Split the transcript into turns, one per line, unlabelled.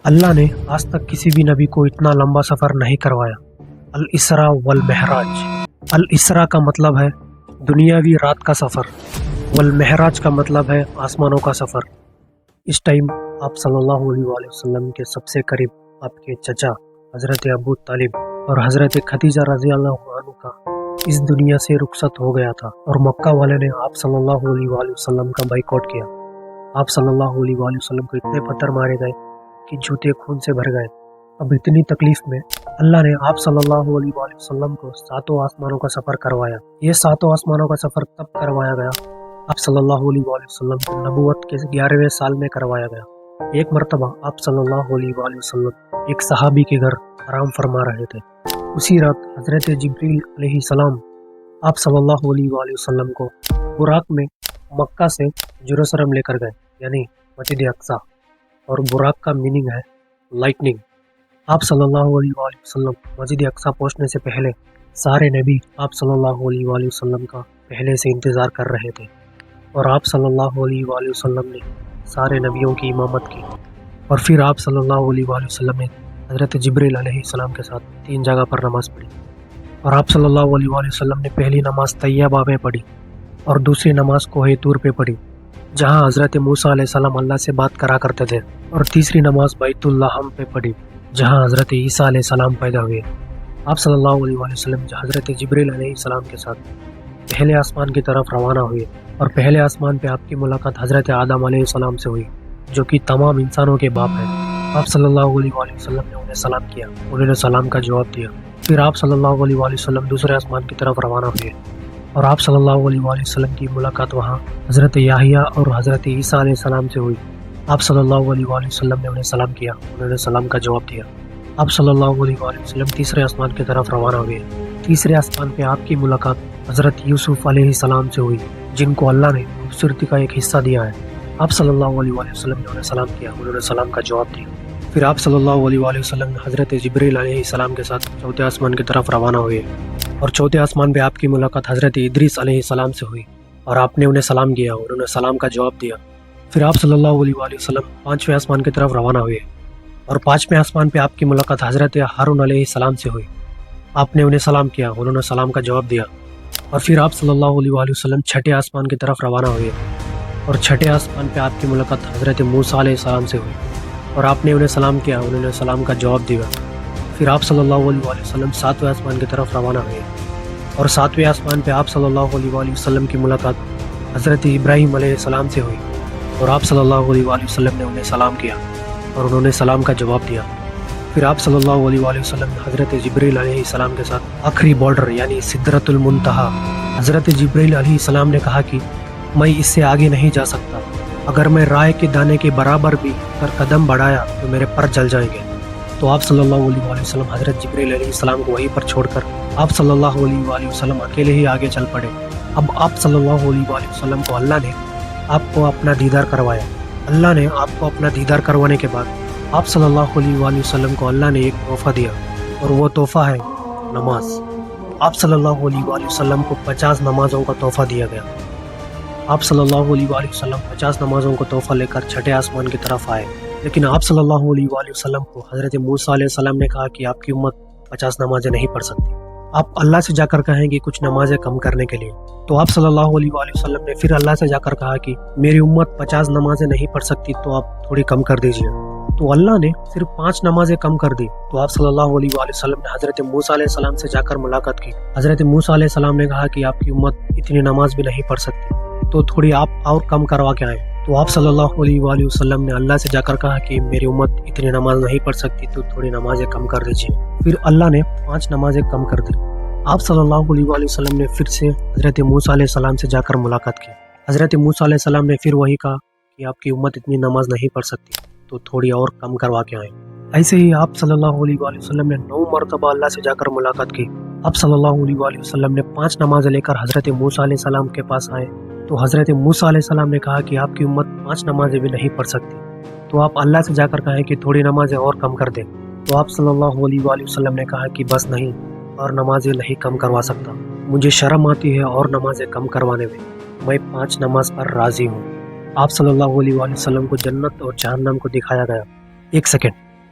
اللہ نے آج تک کسی بھی نبی کو اتنا لمبا سفر نہیں کروایا۔ الاسراء والمعراج۔ الاسراء کا مطلب ہے دنیاوی رات کا سفر، والمعراج کا مطلب ہے آسمانوں کا سفر۔ اس ٹائم آپ صلی اللہ علیہ وآلہ وسلم کے سب سے قریب آپ کے چچا حضرت ابو طالب اور حضرت خدیجہ رضی اللہ عنہ کا اس دنیا سے رخصت ہو گیا تھا، اور مکہ والے نے آپ صلی اللہ علیہ وآلہ وسلم کا بائیکاٹ کیا۔ آپ صلی اللہ علیہ وآلہ وسلم کو اتنے پتھر مارے گئے کہ جوتے خون سے بھر گئے۔ اب اتنی تکلیف میں اللہ نے آپ صلی اللہ علیہ وآلہ وسلم کو ساتوں آسمانوں کا سفر کروایا۔ یہ ساتوں آسمانوں کا سفر تب کروایا گیا آپ صلی اللہ علیہ وآلہ وسلم کو نبوت کے 11ویں سال میں کروایا گیا۔ ایک مرتبہ آپ صلی اللہ علیہ وآلہ وسلم ایک صحابی کے گھر آرام فرما رہے تھے۔ اسی رات حضرت جبریل علیہ السلام آپ صلی اللہ علیہ وآلہ وسلم کو براق میں مکہ سے جروسلم لے کر گئے، یعنی مسجد اقصی، اور براق کا میننگ ہے لائٹننگ۔ آپ صلی اللہ علیہ وآلہ وسلم مسجد اقصی پہنچنے سے پہلے سارے نبی آپ صلی اللہ علیہ وآلہ وسلم کا پہلے سے انتظار کر رہے تھے، اور آپ صلی اللہ علیہ وآلہ وسلم نے سارے نبیوں کی امامت کی۔ اور پھر آپ صلی اللہ علیہ وآلہ وسلم نے حضرت جبریل علیہ السلام کے ساتھ 3 جگہ پر نماز پڑھی، اور آپ صلی اللہ علیہ وآلہ وسلم نے پہلی نماز طیبہ میں پڑھی، اور دوسری نماز کوہ طور پہ پڑھی جہاں حضرت موسیٰ علیہ السلام اللہ سے بات کرا کرتے تھے، اور تیسری نماز بیت اللحم پہ پڑھی جہاں حضرت عیسیٰ علیہ السلام پیدا ہوئے۔ آپ صلی اللہ علیہ وآلہ وسلم حضرت جبریل علیہ السلام کے ساتھ پہلے آسمان کی طرف روانہ ہوئے، اور پہلے آسمان پہ آپ کی ملاقات حضرت آدم علیہ السلام سے ہوئی، جو کہ تمام انسانوں کے باپ ہیں۔ آپ صلی اللہ علیہ وآلہ وسلم نے انہیں سلام کیا، انہوں نے سلام کا جواب دیا۔ پھر آپ صلی اللہ علیہ وآلہ وسلم دوسرے آسمان کی طرف روانہ ہوئے، اور آپ صلی اللہ علیہ وآلہ وسلم کی ملاقات وہاں حضرت یحییٰ اور حضرت عیسیٰ علیہ السلام سے ہوئی۔ آپ صلی اللہ علیہ وآلہ وسلم نے انہیں سلام کیا، انہوں نے سلام کا جواب دیا۔ آپ صلی اللہ علیہ وآلہ وسلم تیسرے آسمان کی طرف روانہ ہوئے۔ تیسرے آسمان پہ آپ کی ملاقات حضرت یوسف علیہ السلام سے ہوئی، جن کو اللہ نے خوبصورتی کا ایک حصہ دیا ہے۔ آپ صلی اللہ علیہ وآلہ وسلم نے انہیں سلام کیا، انہوں نے سلام کا جواب دیا۔ پھر آپ صلی اللہ علیہ وآلہ وسلم نے حضرت جبریل علیہ السلام کے ساتھ چوتھے آسمان کی طرف روانہ ہوئے، اور چوتھے آسمان پہ آپ کی ملاقات حضرت ادریس علیہ السلام سے ہوئی، اور آپ نے انہیں سلام کیا، انہوں نے سلام کا جواب دیا۔ پھر آپ صلی اللہ علیہ وآلہ وسلم پانچویں آسمان کی طرف روانہ ہوئے، اور پانچویں آسمان پہ آپ کی ملاقات حضرت ہارون علیہ السلام سے ہوئی۔ آپ نے انہیں سلام کیا، انہوں نے سلام کا جواب دیا۔ اور پھر آپ صلی اللہ علیہ وآلہ وسلم چھٹے آسمان کی طرف روانہ ہوئے، اور چھٹے آسمان پہ آپ کی ملاقات حضرت موسیٰ علیہ السلام سے ہوئی، اور آپ نے انہیں سلام کیا، انہوں نے سلام کا جواب دیا۔ پھر آپ صلی اللہ علیہ وآلہ وسلم ساتویں آسمان کی طرف روانہ ہوئے، اور ساتویں آسمان پہ آپ صلی اللہ علیہ وآلہ وسلم کی ملاقات حضرت ابراہیم علیہ السلام سے ہوئی، اور آپ صلی اللہ علیہ وآلہ وسلم نے انہیں سلام کیا، اور انہوں نے سلام کا جواب دیا۔ پھر آپ صلی اللہ علیہ وآلہ وسلم نے حضرت جبریل علیہ السلام کے ساتھ آخری بارڈر یعنی سدرۃ المنتہا، حضرت جبریل علیہ السلام نے کہا کہ میں اس سے آگے نہیں جا سکتا، اگر میں رائے کے دانے کے برابر بھی اگر قدم بڑھایا تو میرے پر جل جائیں گے۔ تو آپ صلی اللہ علیہ وآلہ وسلم حضرت جبریل علیہ السلام کو وہیں پر چھوڑ کر آپ صلی اللہ علیہ وآلہ وسلم اکیلے ہی آگے چل پڑے۔ اب آپ صلی اللہ علیہ وآلہ وسلم کو اللہ نے آپ کو اپنا دیدار کروایا۔ اللہ نے آپ کو اپنا دیدار کروانے کے بعد آپ صلی اللہ علیہ وآلہ وسلم کو اللہ نے ایک تحفہ دیا، اور وہ تحفہ ہے نماز۔ آپ صلی اللہ علیہ وآلہ وسلم کو 50 نمازوں کا تحفہ دیا گیا۔ آپ صلی اللہ علیہ وآلہ وسلم 50 نمازوں کو تحفہ لے کر چھٹے آسمان کی طرف آئے، لیکن آپ صلی اللہ علیہ وآلہ وسلم کو حضرت موسیٰ علیہ السلام نے کہا کہ آپ کی امت 50 نمازیں نہیں پڑھ سکتی، آپ اللہ سے جا کر کہیں گے کچھ نمازیں کم کرنے کے لیے۔ تو آپ صلی اللہ علیہ وآلہ وسلم نے پھر اللہ سے جا کر کہا کہ میری امت 50 نمازیں نہیں پڑھ سکتی، تو آپ تھوڑی کم کر دیجیے۔ تو اللہ نے صرف 5 نمازیں کم کر دی۔ تو آپ صلی اللہ علیہ وآلہ وسلم نے حضرت موسیٰ علیہ السلام سے جا کر ملاقات کی۔ حضرت موسیٰ علیہ السلام نے کہا کہ آپ کی امت اتنی نماز بھی نہیں پڑھ سکتی، تو تھوڑی آپ اور کم کروا کے آئیں۔ تو آپ صلی اللہ علیہ وآلہ وسلم نے اللہ سے جا کر کہا کہ میری امت اتنی نماز نہیں پڑھ سکتی، تو تھوڑی نمازیں کم کر دیجیے۔ پھر اللہ نے 5 نمازیں کم کر دی۔ آپ صلی اللہ علیہ وآلہ وسلم نے پھر سے حضرت موسیٰ علیہ السلام سے جا کر ملاقات کی۔ حضرت موسیٰ علیہ السلام نے پھر وہی کہا کہ آپ کی امت اتنی نماز نہیں پڑھ سکتی، تو تھوڑی اور کم کروا کے آئیں۔ ایسے ہی آپ صلی اللہ علیہ وآلہ وسلم نے 9 مرتبہ اللہ سے جا کر ملاقات کی۔ آپ صلی اللہ علیہ وآلہ وسلم نے 5 نمازیں لے کر حضرت موسیٰ علیہ السلام کے پاس آئے، تو حضرت موسیٰ علیہ السلام نے کہا کہ آپ کی امت 5 نمازیں بھی نہیں پڑھ سکتی، تو آپ اللہ سے جا کر کہیں کہ تھوڑی نمازیں اور کم کر دیں۔ تو آپ صلی اللہ علیہ وآلہ وسلم نے کہا کہ بس نہیں، اور نمازیں نہیں کم کروا سکتا، مجھے شرم آتی ہے اور نمازیں کم کروانے میں 5 نماز پر راضی ہوں۔ آپ صلی اللہ علیہ وآلہ وسلم کو جنت اور جہنم کو دکھایا گیا۔ ایک سیکنڈ،